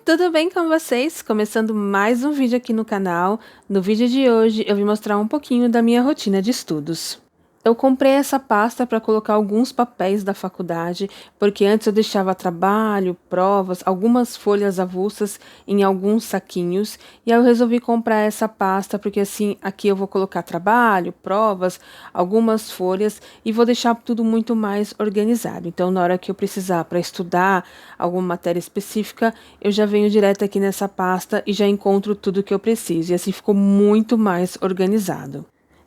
tudo bem com vocês? Começando mais um vídeo aqui no canal. No vídeo de hoje eu vim mostrar um pouquinho da minha rotina de estudos. Eu comprei essa pasta para colocar alguns papéis da faculdade, porque antes eu deixava trabalho, provas, algumas folhas avulsas em alguns saquinhos, e aí eu resolvi comprar essa pasta porque assim aqui eu vou colocar trabalho, provas, algumas folhas e vou deixar tudo muito mais organizado. Então, na hora que eu precisar para estudar alguma matéria específica, eu já venho direto aqui nessa pasta e já encontro tudo que eu preciso, e assim ficou muito mais organizado.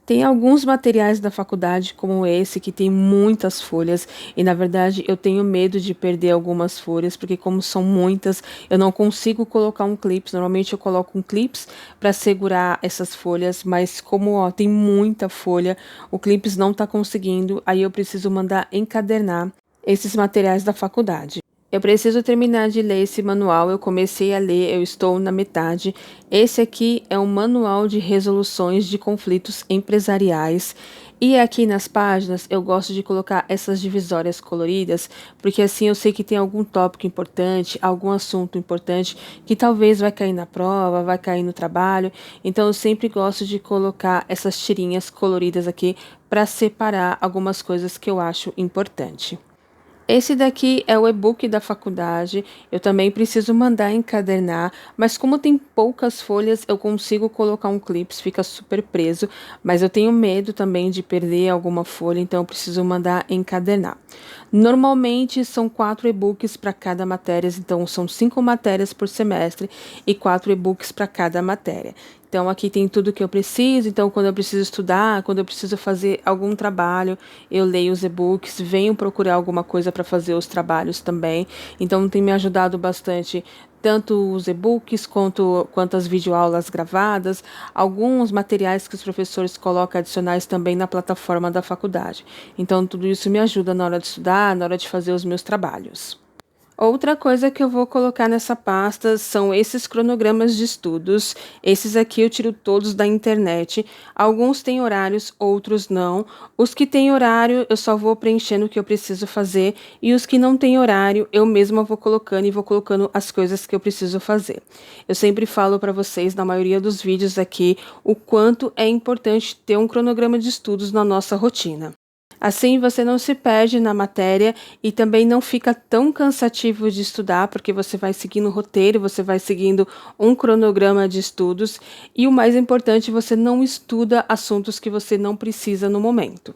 Tem alguns materiais da faculdade, como esse, que tem muitas folhas, e na verdade eu tenho medo de perder algumas folhas, porque como são muitas, eu não consigo colocar um clips. Normalmente eu coloco um clips para segurar essas folhas, mas como tem muita folha, o clips não está conseguindo, aí eu preciso mandar encadernar esses materiais da faculdade. Eu preciso terminar de ler esse manual, eu comecei a ler, eu estou na metade. Esse aqui é um manual de resoluções de conflitos empresariais. E aqui nas páginas eu gosto de colocar essas divisórias coloridas, porque assim eu sei que tem algum tópico importante, algum assunto importante, que talvez vai cair na prova, vai cair no trabalho. Então eu sempre gosto de colocar essas tirinhas coloridas aqui para separar algumas coisas que eu acho importante. Esse daqui é o e-book da faculdade, eu também preciso mandar encadernar, mas como tem poucas folhas, eu consigo colocar um clips, fica super preso, mas eu tenho medo também de perder alguma folha, então eu preciso mandar encadernar. Normalmente são 4 e-books para cada matéria, então são 5 matérias por semestre e 4 e-books para cada matéria. Então, aqui tem tudo que eu preciso. Então, quando eu preciso estudar, quando eu preciso fazer algum trabalho, eu leio os e-books, venho procurar alguma coisa para fazer os trabalhos também. Então, tem me ajudado bastante, tanto os e-books quanto as videoaulas gravadas, alguns materiais que os professores colocam adicionais também na plataforma da faculdade. Então, tudo isso me ajuda na hora de estudar, na hora de fazer os meus trabalhos. Outra coisa que eu vou colocar nessa pasta são esses cronogramas de estudos. Esses aqui eu tiro todos da internet. Alguns têm horários, outros não. Os que têm horário eu só vou preenchendo o que eu preciso fazer, e os que não têm horário eu mesma vou colocando e vou colocando as coisas que eu preciso fazer. Eu sempre falo para vocês na maioria dos vídeos aqui o quanto é importante ter um cronograma de estudos na nossa rotina. Assim você não se perde na matéria e também não fica tão cansativo de estudar, porque você vai seguindo o roteiro, você vai seguindo um cronograma de estudos, e o mais importante, você não estuda assuntos que você não precisa no momento.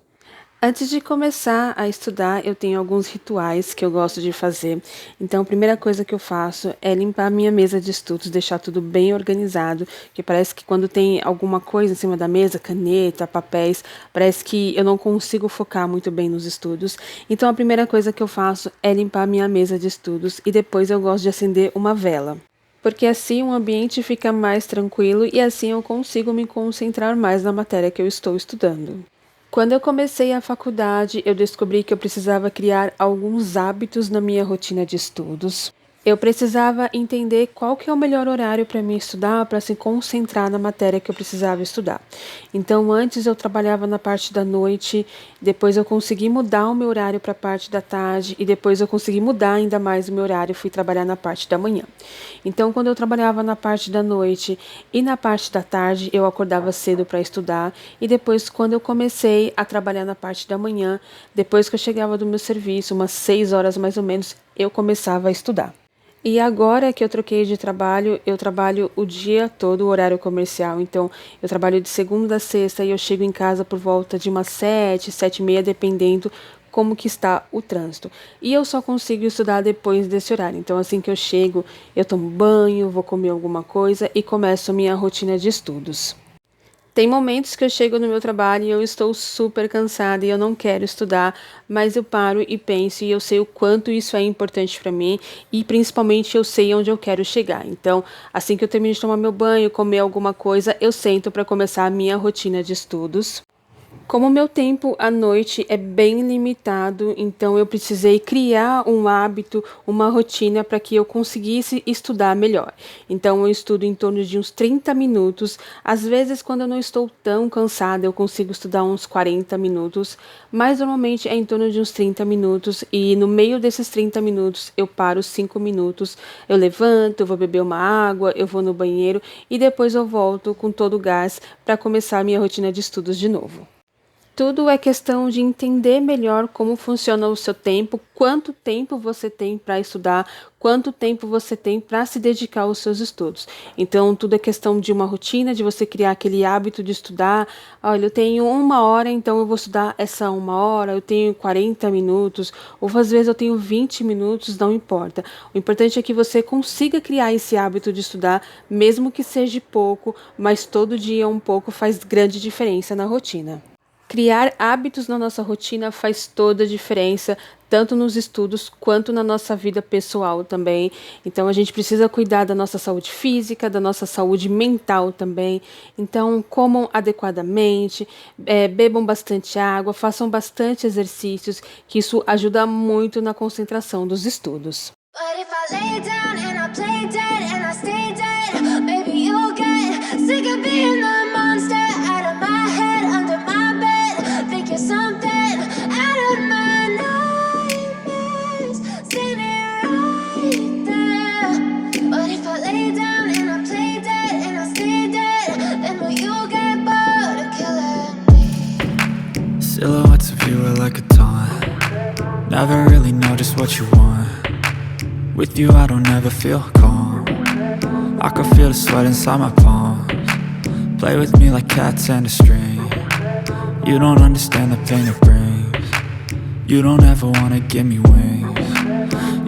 Antes de começar a estudar, eu tenho alguns rituais que eu gosto de fazer. Então, a primeira coisa que eu faço é limpar minha mesa de estudos, deixar tudo bem organizado, que parece que quando tem alguma coisa em cima da mesa, caneta, papéis, parece que eu não consigo focar muito bem nos estudos. Então, a primeira coisa que eu faço é limpar minha mesa de estudos, e depois eu gosto de acender uma vela, porque assim o ambiente fica mais tranquilo e assim eu consigo me concentrar mais na matéria que eu estou estudando. Quando eu comecei a faculdade, eu descobri que eu precisava criar alguns hábitos na minha rotina de estudos. Eu precisava entender qual que é o melhor horário para mim estudar, para se concentrar na matéria que eu precisava estudar. Então, antes eu trabalhava na parte da noite, depois eu consegui mudar o meu horário para a parte da tarde, e depois eu consegui mudar ainda mais o meu horário e fui trabalhar na parte da manhã. Então, quando eu trabalhava na parte da noite e na parte da tarde, eu acordava cedo para estudar, e depois, quando eu comecei a trabalhar na parte da manhã, depois que eu chegava do meu serviço, umas 6 horas mais ou menos, eu começava a estudar. E agora que eu troquei de trabalho, eu trabalho o dia todo, o horário comercial. Então, eu trabalho de segunda a sexta e eu chego em casa por volta de umas 7, 7h30, dependendo como que está o trânsito. E eu só consigo estudar depois desse horário. Então, assim que eu chego, eu tomo banho, vou comer alguma coisa e começo a minha rotina de estudos. Tem momentos que eu chego no meu trabalho e eu estou super cansada e eu não quero estudar, mas eu paro e penso, e eu sei o quanto isso é importante para mim, e principalmente eu sei onde eu quero chegar. Então, assim que eu termino de tomar meu banho, comer alguma coisa, eu sento para começar a minha rotina de estudos. Como o meu tempo à noite é bem limitado, então eu precisei criar um hábito, uma rotina para que eu conseguisse estudar melhor. Então eu estudo em torno de uns 30 minutos. Às vezes, quando eu não estou tão cansada, eu consigo estudar uns 40 minutos, mas normalmente é em torno de uns 30 minutos. E no meio desses 30 minutos, eu paro 5 minutos, eu levanto, eu vou beber uma água, eu vou no banheiro e depois eu volto com todo o gás para começar a minha rotina de estudos de novo. Tudo é questão de entender melhor como funciona o seu tempo, quanto tempo você tem para estudar, quanto tempo você tem para se dedicar aos seus estudos. Então, tudo é questão de uma rotina, de você criar aquele hábito de estudar. Olha, eu tenho 1 hora, então eu vou estudar essa 1 hora, eu tenho 40 minutos, ou às vezes eu tenho 20 minutos, não importa. O importante é que você consiga criar esse hábito de estudar, mesmo que seja pouco, mas todo dia um pouco faz grande diferença na rotina. Criar hábitos na nossa rotina faz toda a diferença, tanto nos estudos quanto na nossa vida pessoal também. Então, a gente precisa cuidar da nossa saúde física, da nossa saúde mental também. Então, comam adequadamente, bebam bastante água, façam bastante exercícios, que isso ajuda muito na concentração dos estudos. But if I lay down and I play dead and I stay dead, maybe you'll get sick of being the monster out of my head, under my bed, think you're something out of my nightmares, standing right there. But if I lay down and I play dead and I stay dead, then will you get bored of killing me? Silhouettes of you are like a taunt, never really know just what you want. With you I don't ever feel calm, I can feel the sweat inside my palms. Play with me like cats and a string. You don't understand the pain it brings. You don't ever wanna give me wings.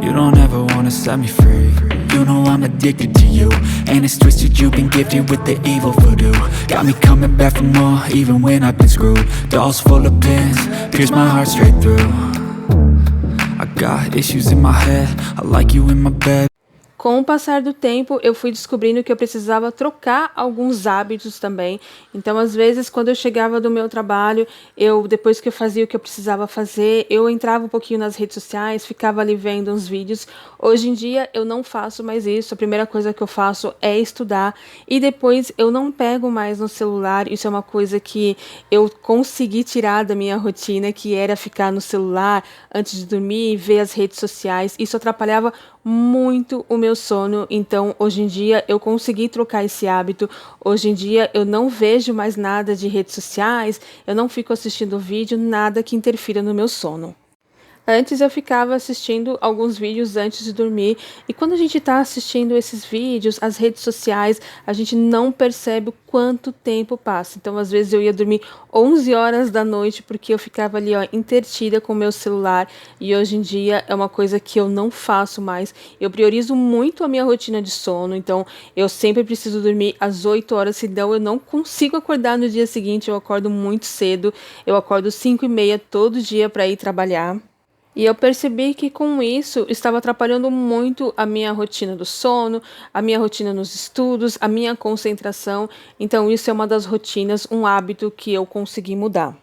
You don't ever wanna set me free. You know I'm addicted to you, and it's twisted, you've been gifted with the evil voodoo. Got me coming back for more, even when I've been screwed. Dolls full of pins, pierce my heart straight through. I got issues in my head, I like you in my bed. Com o passar do tempo, eu fui descobrindo que eu precisava trocar alguns hábitos também. Então, às vezes, quando eu chegava do meu trabalho, depois que eu fazia o que eu precisava fazer, eu entrava um pouquinho nas redes sociais, ficava ali vendo uns vídeos. Hoje em dia, eu não faço mais isso. A primeira coisa que eu faço é estudar. E depois, eu não pego mais no celular. Isso é uma coisa que eu consegui tirar da minha rotina, que era ficar no celular antes de dormir, ver as redes sociais. Isso atrapalhava muito o meu sono, então hoje em dia eu consegui trocar esse hábito. Hoje em dia eu não vejo mais nada de redes sociais, eu não fico assistindo vídeo, nada que interfira no meu sono. Antes eu ficava assistindo alguns vídeos antes de dormir, e quando a gente está assistindo esses vídeos, as redes sociais, a gente não percebe o quanto tempo passa. Então, às vezes eu ia dormir 11 horas da noite porque eu ficava ali, entretida com o meu celular, e hoje em dia é uma coisa que eu não faço mais. Eu priorizo muito a minha rotina de sono, então eu sempre preciso dormir às 8 horas, senão eu não consigo acordar no dia seguinte. Eu acordo muito cedo, eu acordo 5h30 todo dia para ir trabalhar. E eu percebi que com isso estava atrapalhando muito a minha rotina do sono, a minha rotina nos estudos, a minha concentração. Então isso é uma das rotinas, um hábito que eu consegui mudar.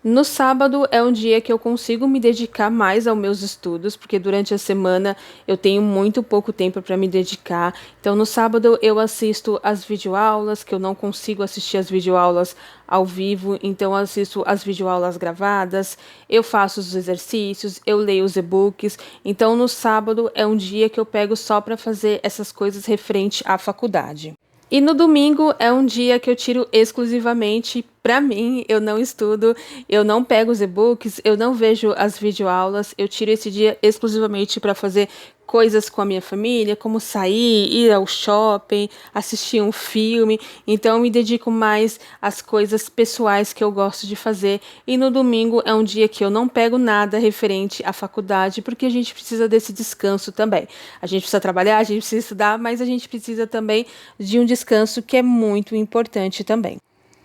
No sábado é um dia que eu consigo me dedicar mais aos meus estudos, porque durante a semana eu tenho muito pouco tempo para me dedicar. Então no sábado eu assisto as videoaulas, que eu não consigo assistir as videoaulas ao vivo, então eu assisto as videoaulas gravadas, eu faço os exercícios, eu leio os e-books. Então no sábado é um dia que eu pego só para fazer essas coisas referente à faculdade. E no domingo é um dia que eu tiro exclusivamente para mim. Eu não estudo, eu não pego os e-books, eu não vejo as videoaulas, eu tiro esse dia exclusivamente para fazer coisas com a minha família, como sair, ir ao shopping, assistir um filme. Então eu me dedico mais às coisas pessoais que eu gosto de fazer. E no domingo é um dia que eu não pego nada referente à faculdade, porque a gente precisa desse descanso também. A gente precisa trabalhar, a gente precisa estudar, mas a gente precisa também de um descanso que é muito importante também.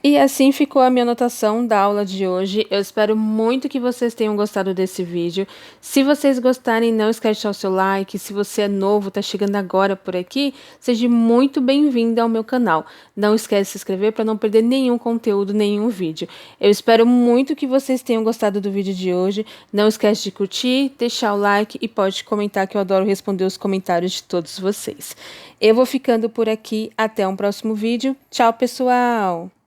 E assim ficou a minha anotação da aula de hoje. Eu espero muito que vocês tenham gostado desse vídeo. Se vocês gostarem, não esquece de deixar o seu like. Se você é novo, está chegando agora por aqui, seja muito bem-vindo ao meu canal. Não esquece de se inscrever para não perder nenhum conteúdo, nenhum vídeo. Eu espero muito que vocês tenham gostado do vídeo de hoje. Não esquece de curtir, deixar o like e pode comentar, que eu adoro responder os comentários de todos vocês. Eu vou ficando por aqui. Até um próximo vídeo. Tchau, pessoal!